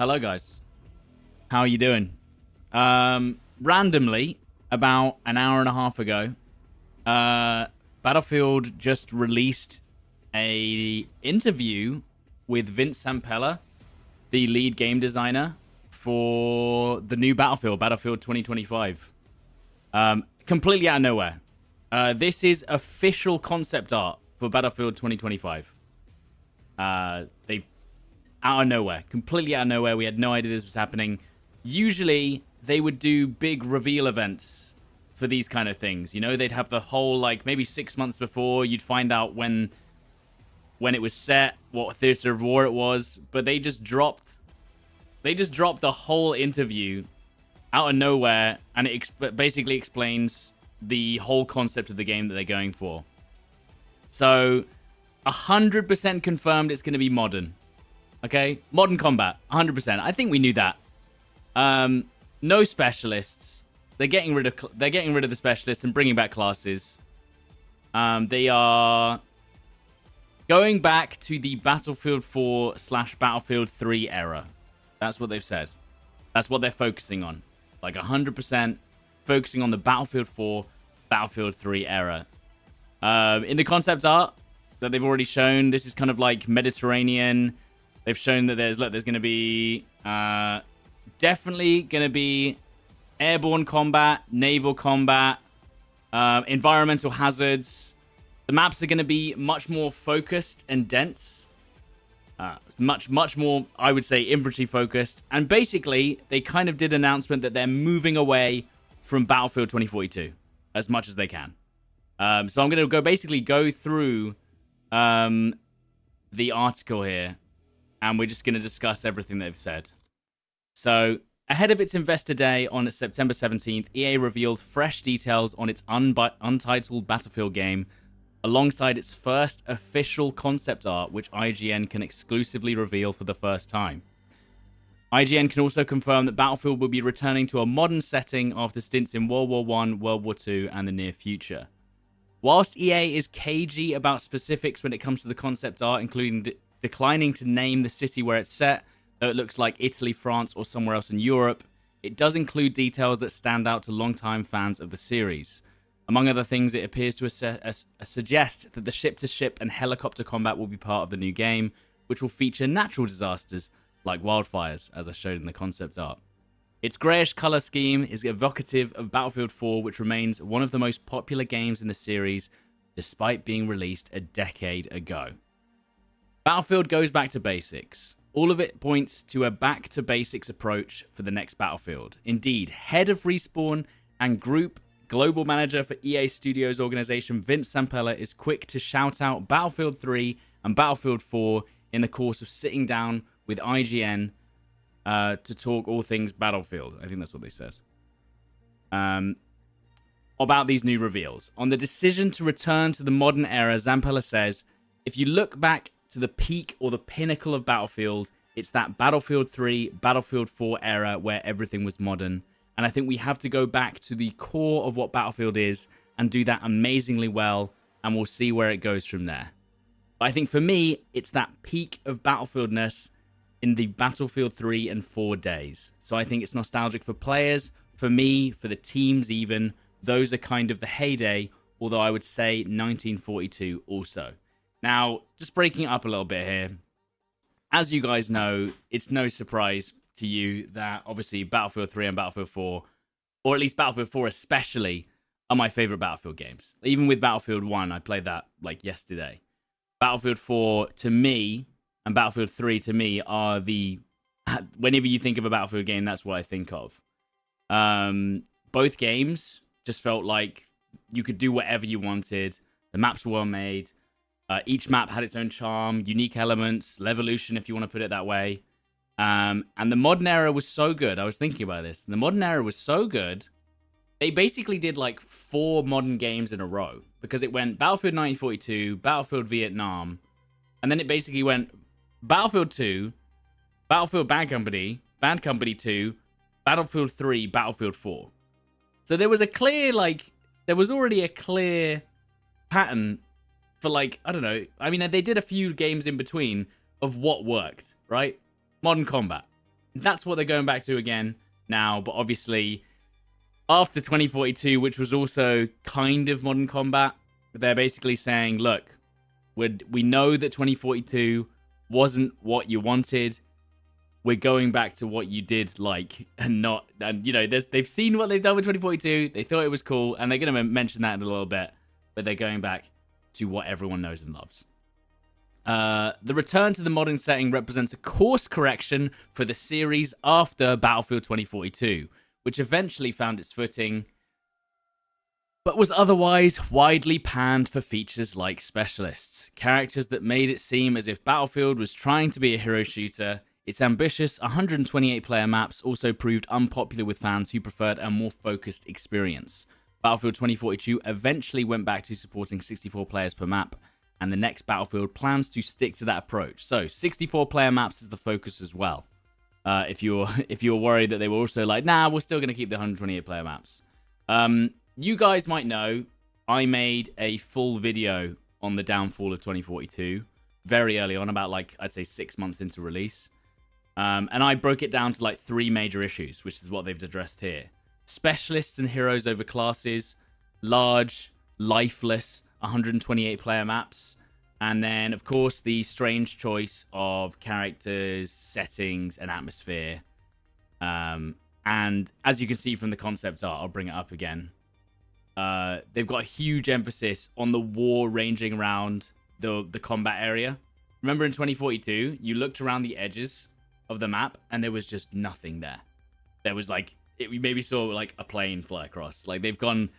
Hello, guys. How are you doing? Randomly, about an hour and a half ago, Battlefield just released a interview with Vince Zampella, the lead game designer for the new Battlefield 2025. Completely out of nowhere. This is official concept art for Battlefield 2025. They out of nowhere, completely out of nowhere. We had no idea this was happening. Usually, they would do big reveal events for these kind of things. You know, they'd have the whole, like, maybe 6 months before, you'd find out when it was set, what Theater of War it was, but they just dropped the whole interview out of nowhere, and it basically explains the whole concept of the game that they're going for. So, 100% confirmed it's going to be modern. Okay? Modern combat, 100%. I think we knew that. No specialists. They're getting rid of the specialists and bringing back classes. They are going back to the Battlefield 4 / Battlefield 3 era. That's what they've said. That's what they're focusing on. Like 100% focusing on the Battlefield 4, Battlefield 3 era. In the concept art that they've already shown, this is kind of like Mediterranean. They've shown that there's going to be definitely going to be airborne combat, naval combat, environmental hazards. The maps are going to be much more focused and dense. Much more, I would say, infantry focused. And basically, they kind of did an announcement that they're moving away from Battlefield 2042 as much as they can. So I'm going to go through the article here, and we're just going to discuss everything they've said. So, ahead of its Investor Day on September 17th, EA revealed fresh details on its untitled Battlefield game, alongside its first official concept art, which IGN can exclusively reveal for the first time. IGN can also confirm that Battlefield will be returning to a modern setting after stints in World War I, World War II, and the near future. Whilst EA is cagey about specifics when it comes to the concept art, including declining to name the city where it's set, though it looks like Italy, France, or somewhere else in Europe, it does include details that stand out to longtime fans of the series. Among other things, it appears to suggest that the ship-to-ship and helicopter combat will be part of the new game, which will feature natural disasters like wildfires, as I showed in the concept art. Its greyish colour scheme is evocative of Battlefield 4, which remains one of the most popular games in the series, despite being released a decade ago. Battlefield goes back to basics. All of it points to a back-to-basics approach for the next Battlefield. Indeed, head of Respawn and Group Global Manager for EA Studios organization Vince Zampella is quick to shout out Battlefield 3 and Battlefield 4 in the course of sitting down with IGN to talk all things Battlefield. I think that's what they said. About these new reveals. On the decision to return to the modern era, Zampella says, if you look back to the peak or the pinnacle of Battlefield, it's that Battlefield 3, Battlefield 4 era where everything was modern. And I think we have to go back to the core of what Battlefield is and do that amazingly well, and we'll see where it goes from there. But I think for me, it's that peak of Battlefieldness in the Battlefield 3 and 4 days. So I think it's nostalgic for players, for me, for the teams even. Those are kind of the heyday, although I would say 1942 also. Now, just breaking it up a little bit here. As you guys know, it's no surprise to you that obviously Battlefield 3 and Battlefield 4, or at least Battlefield 4 especially, are my favorite Battlefield games. Even with Battlefield 1, I played that like yesterday. Battlefield 4 to me and Battlefield 3 to me are the... Whenever you think of a Battlefield game, that's what I think of. Both games just felt like you could do whatever you wanted. The maps were well made. Each map had its own charm, unique elements, Levolution if you want to put it that way. And the modern era was so good. I was thinking about this. The modern era was so good. They basically did like 4 modern games in a row. Because it went Battlefield 1942, Battlefield Vietnam, and then it basically went Battlefield 2, Battlefield Bad Company 2, Battlefield 3, Battlefield 4. So there was already a clear pattern for like, I don't know. I mean, they did a few games in between of what worked, right? Modern combat. that's what they're going back to again now. But obviously, after 2042, which was also kind of Modern Combat, they're basically saying, look, we know that 2042 wasn't what you wanted. We're going back to what you did like, and they've seen what they've done with 2042. They thought it was cool, and they're going to mention that in a little bit, but they're going back to what everyone knows and loves. The return to the modern setting represents a course correction for the series after Battlefield 2042, which eventually found its footing, but was otherwise widely panned for features like specialists, characters that made it seem as if Battlefield was trying to be a hero shooter. Its ambitious 128-player maps also proved unpopular with fans who preferred a more focused experience. Battlefield 2042 eventually went back to supporting 64 players per map, and the next Battlefield plans to stick to that approach. So 64-player maps is the focus as well. If you were worried that they were also like, nah, we're still going to keep the 128-player maps. You guys might know I made a full video on the downfall of 2042 very early on, about I'd say 6 months into release. And I broke it down to 3 major issues, which is what they've addressed here. Specialists and heroes over classes, large, lifeless 128-player maps, and then, of course, the strange choice of characters, settings, and atmosphere. And as you can see from the concept art, I'll bring it up again. They've got a huge emphasis on the war ranging around the combat area. Remember in 2042, you looked around the edges of the map, and there was just nothing there. There was we maybe saw a plane fly across. They've gone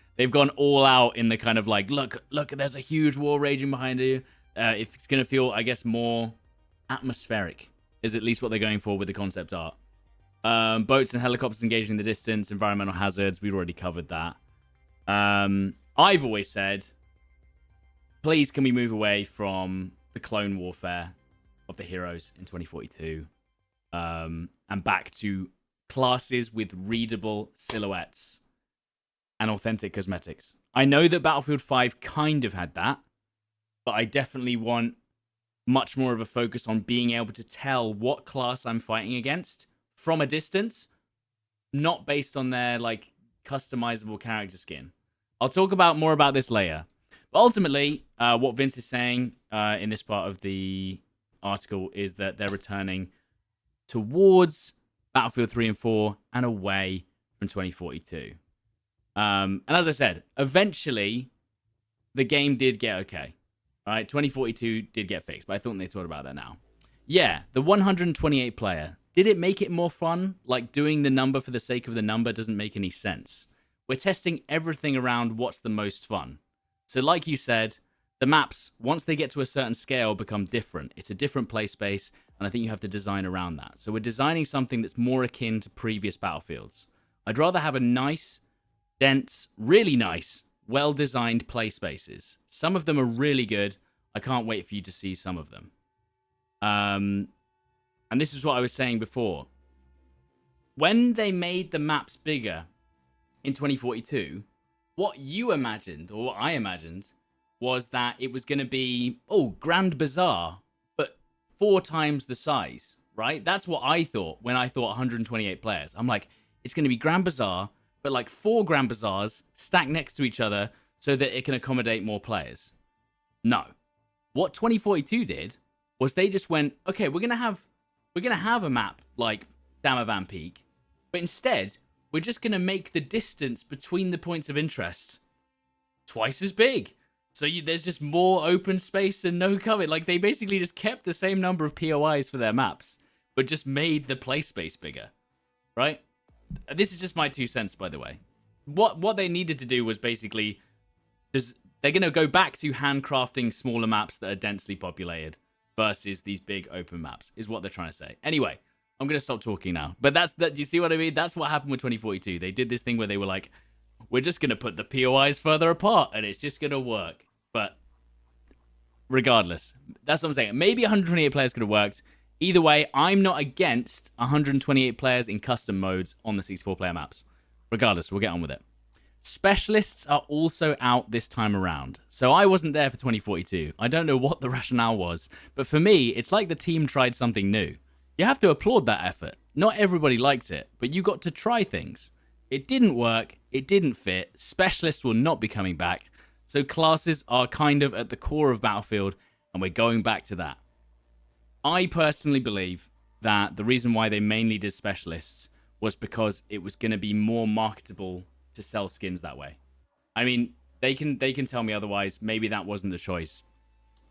all out in the kind of look, there's a huge war raging behind you. If it's gonna feel, I guess, more atmospheric, is at least what they're going for with the concept art. Boats and helicopters engaging in the distance, environmental hazards, we've already covered that. I've always said, please can we move away from the clone warfare of the heroes in 2042, and back to classes with readable silhouettes and authentic cosmetics. I know that Battlefield 5 kind of had that, but I definitely want much more of a focus on being able to tell what class I'm fighting against from a distance, not based on their customizable character skin. I'll talk more about this later. But ultimately, what Vince is saying in this part of the article is that they're returning towards Battlefield 3 and 4 and away from 2042. And as I said, eventually the game did get okay. All right, 2042 did get fixed, but I thought they talked about that now. Yeah, the 128 player. Did it make it more fun? Doing the number for the sake of the number doesn't make any sense. We're testing everything around what's the most fun. So like you said, the maps, once they get to a certain scale, become different. It's a different play space, and I think you have to design around that. So we're designing something that's more akin to previous Battlefields. I'd rather have a nice, dense, really nice, well-designed play spaces. Some of them are really good. I can't wait for you to see some of them. And this is what I was saying before. When they made the maps bigger in 2042, what you imagined, or what I imagined, was that it was going to be, Grand Bazaar, but 4 times the size, right? That's what I thought when I thought 128 players. I'm like, it's going to be Grand Bazaar, but 4 Grand Bazaars stacked next to each other so that it can accommodate more players. No. What 2042 did was they just went, okay, we're going to have a map like Damavan Peak, but instead, we're just going to make the distance between the points of interest twice as big. So there's just more open space and no cover. They basically just kept the same number of POIs for their maps, but just made the play space bigger, right? This is just my 2 cents, by the way. What they needed to do was basically, they're going to go back to handcrafting smaller maps that are densely populated versus these big open maps, is what they're trying to say. Anyway, I'm going to stop talking now. But do you see what I mean? That's what happened with 2042. They did this thing where they were like, we're just going to put the POIs further apart and it's just going to work. But regardless, that's what I'm saying. Maybe 128 players could have worked. Either way, I'm not against 128 players in custom modes on the 64-player maps. Regardless, we'll get on with it. Specialists are also out this time around. So I wasn't there for 2042. I don't know what the rationale was. But for me, it's like the team tried something new. You have to applaud that effort. Not everybody liked it, but you got to try things. It didn't work, it didn't fit, specialists will not be coming back, so classes are kind of at the core of Battlefield, and we're going back to that. I personally believe that the reason why they mainly did specialists was because it was going to be more marketable to sell skins that way. I mean, they can tell me otherwise. Maybe that wasn't the choice.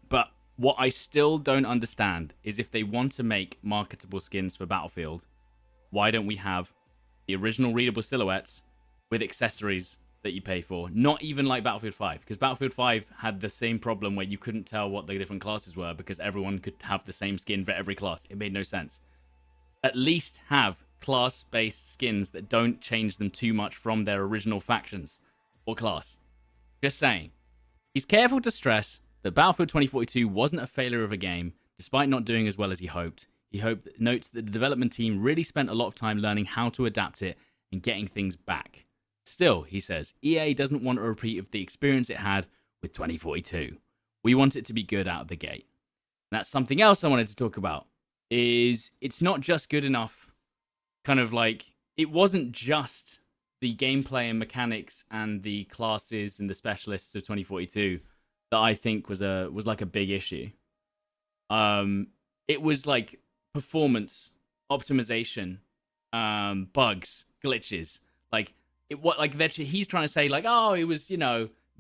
But what I still don't understand is if they want to make marketable skins for Battlefield, why don't we have the original readable silhouettes with accessories that you pay for? Not even like Battlefield 5, because Battlefield 5 had the same problem where you couldn't tell what the different classes were because everyone could have the same skin for every class. It made no sense. At least have class-based skins that don't change them too much from their original factions or class. Just saying. He's careful to stress that Battlefield 2042 wasn't a failure of a game, despite not doing as well as he hoped. He notes that the development team really spent a lot of time learning how to adapt it and getting things back. Still, he says, EA doesn't want a repeat of the experience it had with 2042. We want it to be good out of the gate. And that's something else I wanted to talk about, is it's not just good enough, kind of like, it wasn't just the gameplay and mechanics and the classes and the specialists of 2042 that I think was like a big issue. It was like performance, optimization, bugs, glitches. Like he's trying to say like, oh, it was,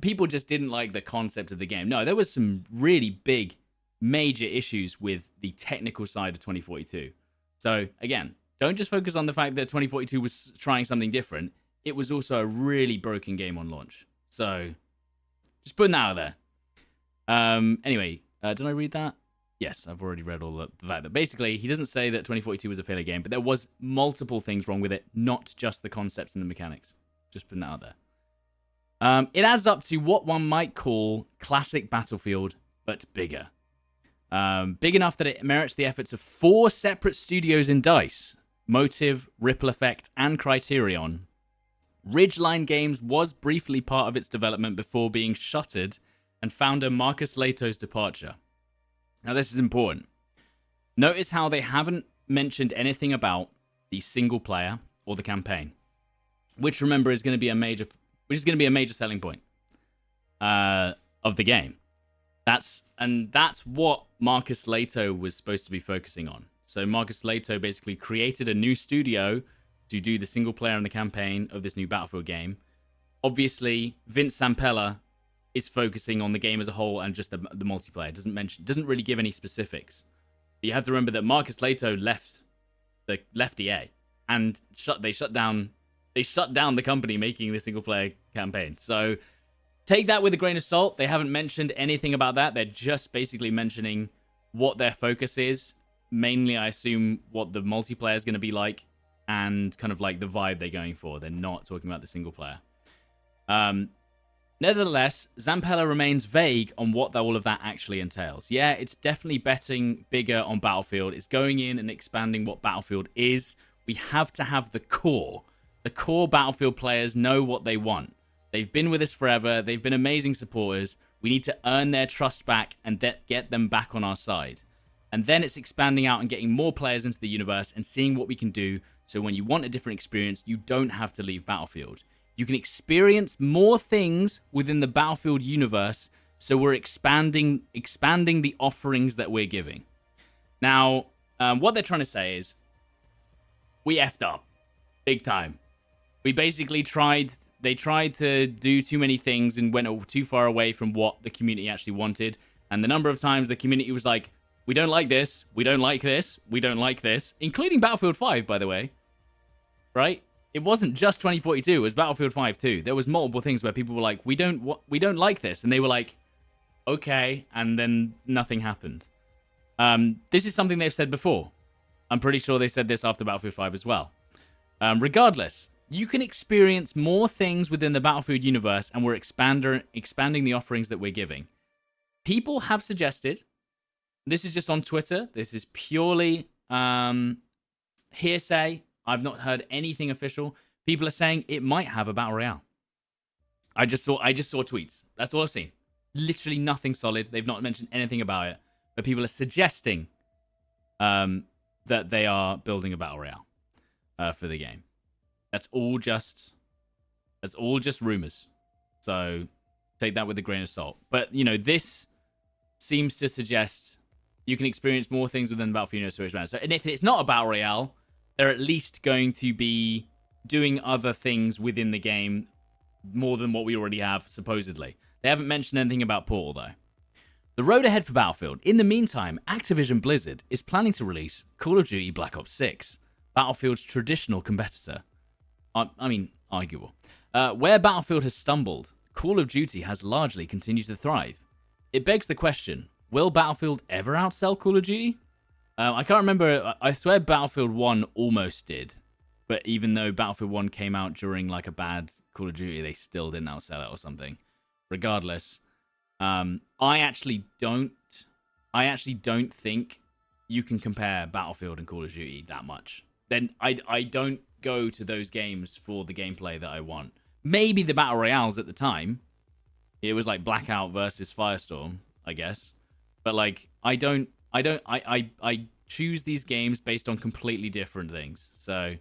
people just didn't like the concept of the game. No, there was some really big, major issues with the technical side of 2042. So again, don't just focus on the fact that 2042 was trying something different. It was also a really broken game on launch. So just putting that out there. Anyway, did I read that? Yes, I've already read all the fact that basically he doesn't say that 2042 was a failure game, but there was multiple things wrong with it, not just the concepts and the mechanics. Just putting that out there. It adds up to what one might call classic Battlefield, but bigger. Big enough that it merits the efforts of 4 separate studios in DICE: Motive, Ripple Effect, and Criterion. Ridgeline Games was briefly part of its development before being shuttered, and founder Marcus Lehto's departure. Now, this is important. Notice how they haven't mentioned anything about the single player or the campaign, which, remember, is going to be a major selling point of the game. That's what Marcus Lehto was supposed to be focusing on. So Marcus Lehto basically created a new studio to do the single player and the campaign of this new Battlefield game. Obviously, Vince Zampella is focusing on the game as a whole and just the multiplayer. Doesn't really give any specifics. But you have to remember that Marcus Lehto left EA and they shut down the company making the single player campaign. So take that with a grain of salt. They haven't mentioned anything about that. They're just basically mentioning what their focus is. Mainly, I assume, what the multiplayer is going to be like and kind of like the vibe they're going for. They're not talking about the single player. Nevertheless, Zampella remains vague on what all of that actually entails. Yeah, it's definitely betting bigger on Battlefield. It's going in and expanding what Battlefield is. We have to have the core. The core Battlefield players know what they want. They've been with us forever. They've been amazing supporters. We need to earn their trust back and get them back on our side. And then it's expanding out and getting more players into the universe and seeing what we can do. So when you want a different experience, you don't have to leave Battlefield. You can experience more things within the Battlefield universe, so we're expanding the offerings that we're giving. Now, what they're trying to say is, we effed up, big time. We basically tried to do too many things and went too far away from what the community actually wanted. And the number of times the community was like, we don't like this, we don't like this, we don't like this, including Battlefield 5, by the way, right? It wasn't just 2042, it was Battlefield 5 too. There was multiple things where people were like, we don't like this. And they were like, okay, and then nothing happened. This is something they've said before. I'm pretty sure they said this after Battlefield 5 as well. Regardless, you can experience more things within the Battlefield universe, and we're expanding the offerings that we're giving. People have suggested, this is just on Twitter, this is purely hearsay, I've not heard anything official. People are saying it might have a battle royale. I just saw tweets. That's all I've seen. Literally nothing solid. They've not mentioned anything about it. But people are suggesting that they are building a battle royale. for the game. That's all just rumors. So take that with a grain of salt. But this seems to suggest you can experience more things within the Battlefield Universe Series. So, and if it's not a battle royale, they're at least going to be doing other things within the game more than what we already have, supposedly. They haven't mentioned anything about Portal, though. The road ahead for Battlefield. In the meantime, Activision Blizzard is planning to release Call of Duty Black Ops 6, Battlefield's traditional competitor. I mean, arguable. Where Battlefield has stumbled, Call of Duty has largely continued to thrive. It begs the question, will Battlefield ever outsell Call of Duty? I can't remember. I swear Battlefield 1 almost did. But even though Battlefield 1 came out during like a bad Call of Duty, they still didn't outsell it or something. Regardless, I actually don't think you can compare Battlefield and Call of Duty that much. Then I don't go to those games for the gameplay that I want. Maybe the battle royales at the time. It was like Blackout versus Firestorm, I guess. But like I choose these games based on completely different things. So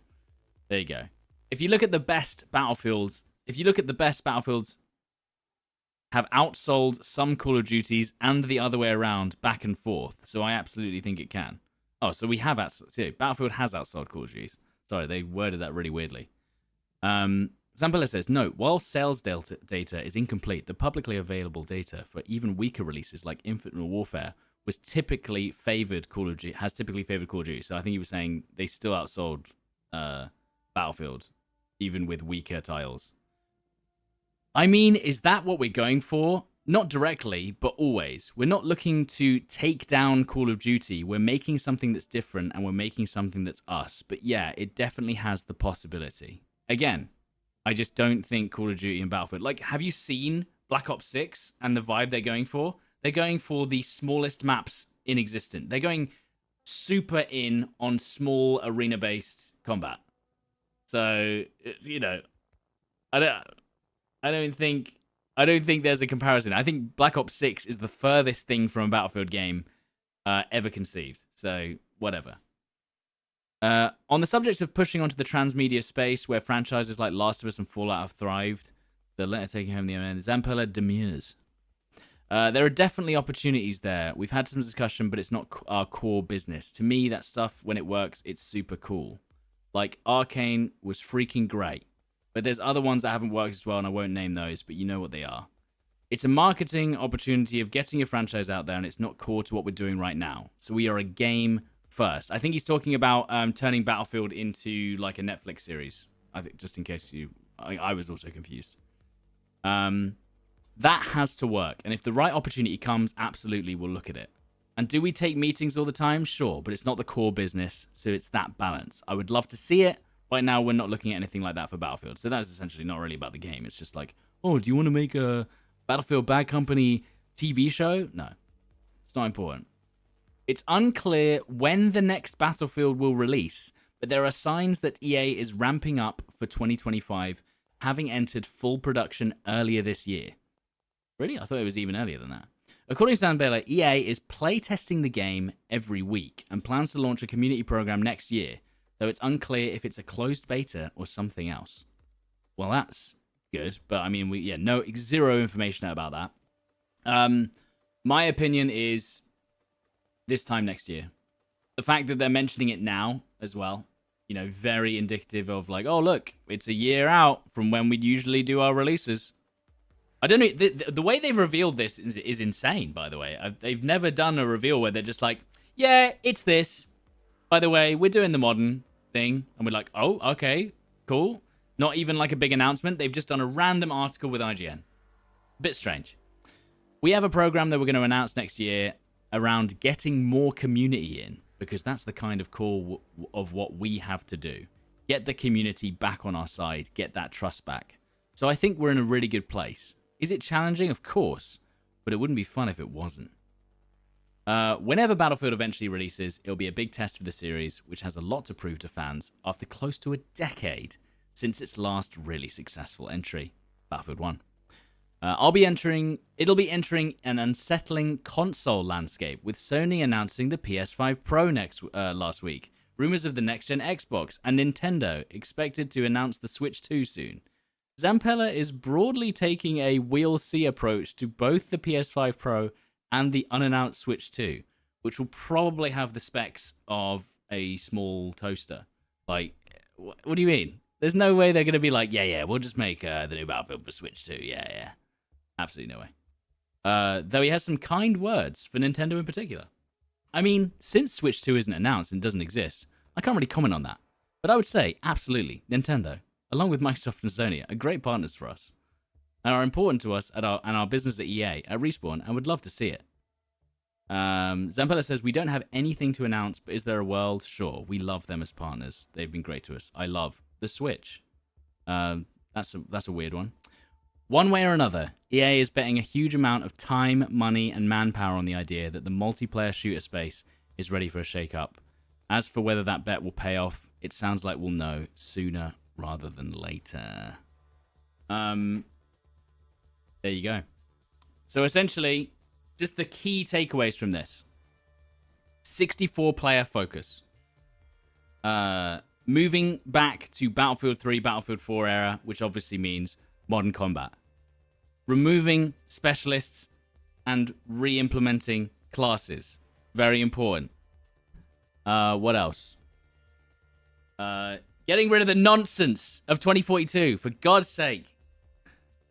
there you go. If you look at the best Battlefields have outsold some Call of Duties and the other way around, back and forth. So I absolutely think it can. Oh, so we have Battlefield has outsold Call of Duties. Sorry, they worded that really weirdly. Zampella says, note, while sales data is incomplete, the publicly available data for even weaker releases like Infinite Warfare has typically favored Call of Duty. So I think he was saying they still outsold Battlefield, even with weaker titles. I mean, is that what we're going for? Not directly, but always. We're not looking to take down Call of Duty. We're making something that's different, and we're making something that's us. But yeah, it definitely has the possibility. Again, I just don't think Call of Duty and Battlefield... Like, have you seen Black Ops 6 and the vibe they're going for? They're going for the smallest maps in existence. They're going super in on small arena-based combat. So, I don't think there's a comparison. I think Black Ops 6 is the furthest thing from a Battlefield game ever conceived. So, whatever. On the subject of pushing onto the transmedia space, where franchises like Last of Us and Fallout have thrived, the letter taking home the Zampella demurs. There are definitely opportunities there. We've had some discussion, but it's not our core business. To me, that stuff, when it works, it's super cool. Like, Arcane was freaking great. But there's other ones that haven't worked as well, and I won't name those, but you know what they are. It's a marketing opportunity of getting your franchise out there, and it's not core to what we're doing right now. So we are a game first. I think he's talking about turning Battlefield into like a Netflix series. I think, just in case I was also confused. That has to work, and if the right opportunity comes, absolutely we'll look at it. And do we take meetings all the time? Sure, but it's not the core business, so it's that balance. I would love to see it. Right now, we're not looking at anything like that for Battlefield. So that's essentially not really about the game. It's just like, oh, do you want to make a Battlefield Bad Company TV show? No, it's not important. It's unclear when the next Battlefield will release, but there are signs that EA is ramping up for 2025, having entered full production earlier this year. Really? I thought it was even earlier than that. According to Zampella, EA is playtesting the game every week and plans to launch a community program next year, though it's unclear if it's a closed beta or something else. Well, that's good, but I mean, zero information about that. My opinion is this time next year. The fact that they're mentioning it now as well, very indicative of like, oh, look, it's a year out from when we'd usually do our releases. I don't know, the way they've revealed this is insane, by the way. They've never done a reveal where they're just like, yeah, it's this. By the way, we're doing the modern thing. And we're like, oh, okay, cool. Not even like a big announcement. They've just done a random article with IGN. Bit strange. We have a program that we're going to announce next year around getting more community in, because that's the kind of core of what we have to do. Get the community back on our side. Get that trust back. So I think we're in a really good place. Is it challenging? Of course. But it wouldn't be fun if it wasn't. Whenever Battlefield eventually releases, it'll be a big test for the series, which has a lot to prove to fans after close to a decade since its last really successful entry, Battlefield 1. It'll be entering an unsettling console landscape, with Sony announcing the PS5 Pro last week, rumors of the next-gen Xbox, and Nintendo expected to announce the Switch 2 soon. Zampella is broadly taking a we'll see approach to both the PS5 Pro and the unannounced Switch 2, which will probably have the specs of a small toaster. Like, what do you mean? There's no way they're going to be like, yeah, we'll just make the new Battlefield for Switch 2. Yeah. Absolutely no way. Though he has some kind words for Nintendo in particular. I mean, since Switch 2 isn't announced and doesn't exist, I can't really comment on that. But I would say, absolutely, Nintendo, along with Microsoft and Sony, are great partners for us and are important to us and our business at EA, at Respawn, and would love to see it. Zampella says, we don't have anything to announce, but is there a world? Sure, we love them as partners. They've been great to us. I love the Switch. That's a weird one. One way or another, EA is betting a huge amount of time, money, and manpower on the idea that the multiplayer shooter space is ready for a shake-up. As for whether that bet will pay off, it sounds like we'll know sooner rather than later. There you go. So essentially, just the key takeaways from this. 64-player focus. Moving back to Battlefield 3, Battlefield 4 era, which obviously means modern combat. Removing specialists and re-implementing classes. Very important. What else? Getting rid of the nonsense of 2042, for God's sake.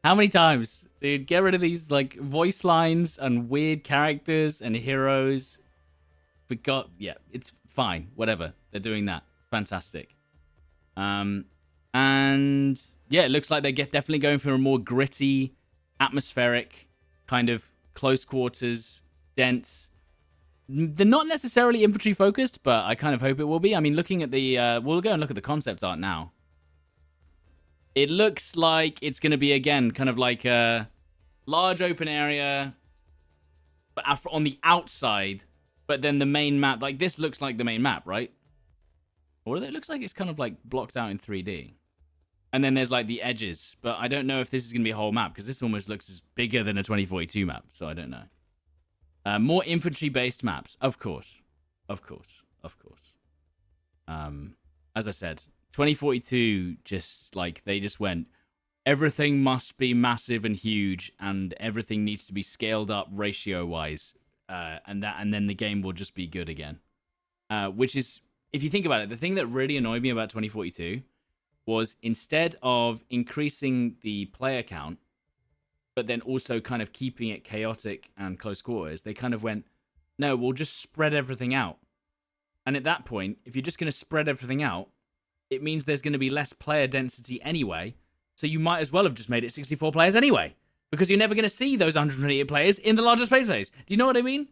How many times? Dude, get rid of these like voice lines and weird characters and heroes. Yeah, it's fine. Whatever. They're doing that. Fantastic. And yeah, it looks like they're definitely going for a more gritty, atmospheric, kind of close quarters, dense. They're not necessarily infantry focused, but I kind of hope it will be. I mean, looking at the, we'll go and look at the concept art now. It looks like it's going to be, again, kind of like a large open area, but on the outside, but then the main map, like this looks like the main map, right? Or it looks like it's kind of like blocked out in 3D. And then there's like the edges, but I don't know if this is going to be a whole map, because this almost looks as bigger than a 2042 map, so I don't know. More infantry-based maps, of course. Of course. As I said, 2042 just, like, they just went, everything must be massive and huge, and everything needs to be scaled up ratio-wise, and then the game will just be good again. Which is, if you think about it, the thing that really annoyed me about 2042 was instead of increasing the player count, but then also kind of keeping it chaotic and close quarters, they kind of went, no, we'll just spread everything out. And at that point, if you're just going to spread everything out, it means there's going to be less player density anyway, so you might as well have just made it 64 players anyway, because you're never going to see those 128 players in the larger space. Do you know what I mean?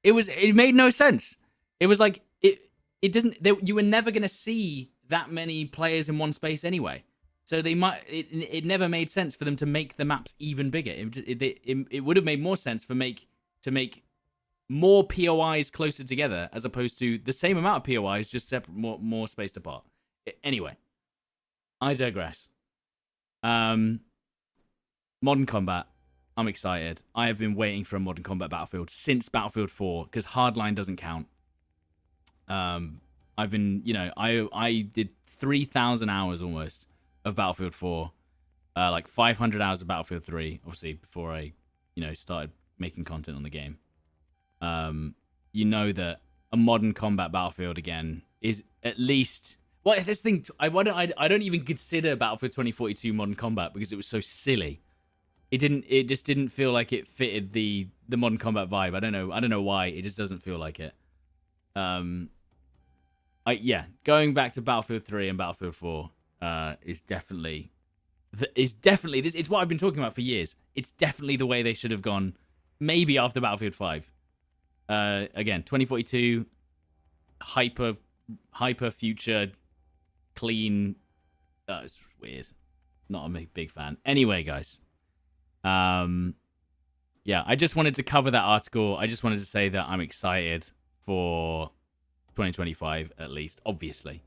It made no sense. It was like, you were never going to see that many players in one space anyway. So it never made sense for them to make the maps even bigger. It would have made more sense to make more POIs closer together, as opposed to the same amount of POIs, just separate, more spaced apart. Anyway, I digress. Modern combat. I'm excited. I have been waiting for a modern combat Battlefield since Battlefield 4, because Hardline doesn't count. I've been, I did 3,000 hours almost of Battlefield 4, like 500 hours of Battlefield 3, obviously, before I, started making content on the game. You know that a modern combat Battlefield again is at least, well, this thing, I don't even consider Battlefield 2042 modern combat because it was so silly. It just didn't feel like it fitted the modern combat vibe. I don't know why. It just doesn't feel like it. Going back to Battlefield 3 and Battlefield 4 is definitely this. It's what I've been talking about for years. It's definitely the way they should have gone. Maybe after Battlefield 5. Again, 2042, hyper future, clean. It's weird. Not a big fan. Anyway, guys. I just wanted to cover that article. I just wanted to say that I'm excited for 2025 at least, obviously.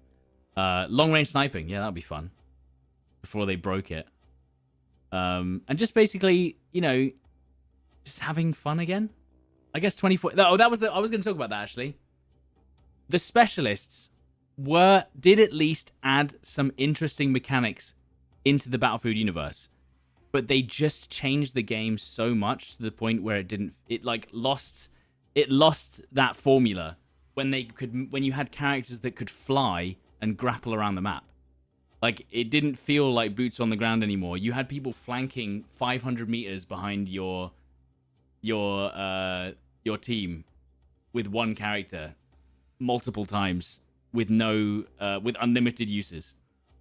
Long range sniping, yeah, that'll be fun. Before they broke it. And just basically, just having fun again. I guess 24. Oh, I was going to talk about that actually. The specialists did at least add some interesting mechanics into the Battlefield universe, but they just changed the game so much to the point where it lost that formula when you had characters that could fly and grapple around the map. Like, it didn't feel like boots on the ground anymore. You had people flanking 500 meters behind your team with one character multiple times with with unlimited uses.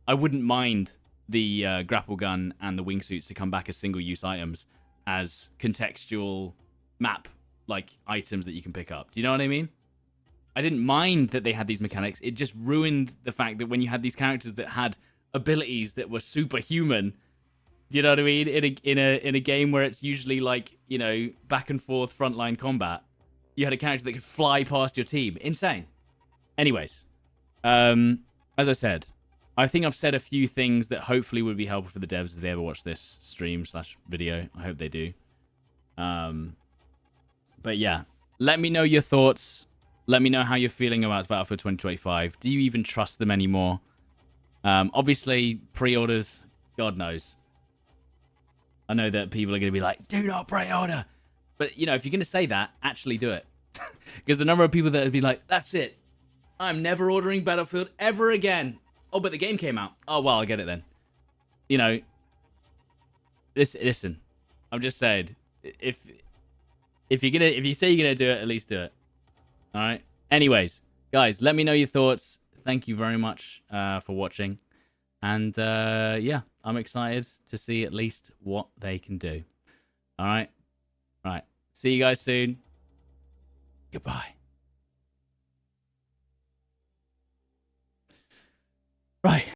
I wouldn't mind the grapple gun and the wingsuits to come back as single-use items, as contextual map like items that you can pick up. Do you know what I mean? I didn't mind that they had these mechanics. It just ruined the fact that when you had these characters that had abilities that were superhuman, do you know what I mean? In a game where it's usually like, you know, back and forth frontline combat, you had a character that could fly past your team. Insane. Anyways, as I said, I think I've said a few things that hopefully would be helpful for the devs if they ever watch this stream/video. I hope they do. But yeah, let me know your thoughts. Let me know how you're feeling about Battlefield 2025. Do you even trust them anymore? Obviously, pre-orders, God knows. I know that people are going to be like, do not pre-order. But, you know, if you're going to say that, actually do it. Because the number of people that would be like, that's it. I'm never ordering Battlefield ever again. Oh, but the game came out. Oh, well, I'll get it then. You know, listen. I'm just saying, if you say you're gonna do it, at least do it. All right. Anyways, guys, let me know your thoughts. Thank you very much for watching, and yeah, I'm excited to see at least what they can do. All right. Right. See you guys soon. Goodbye. Right.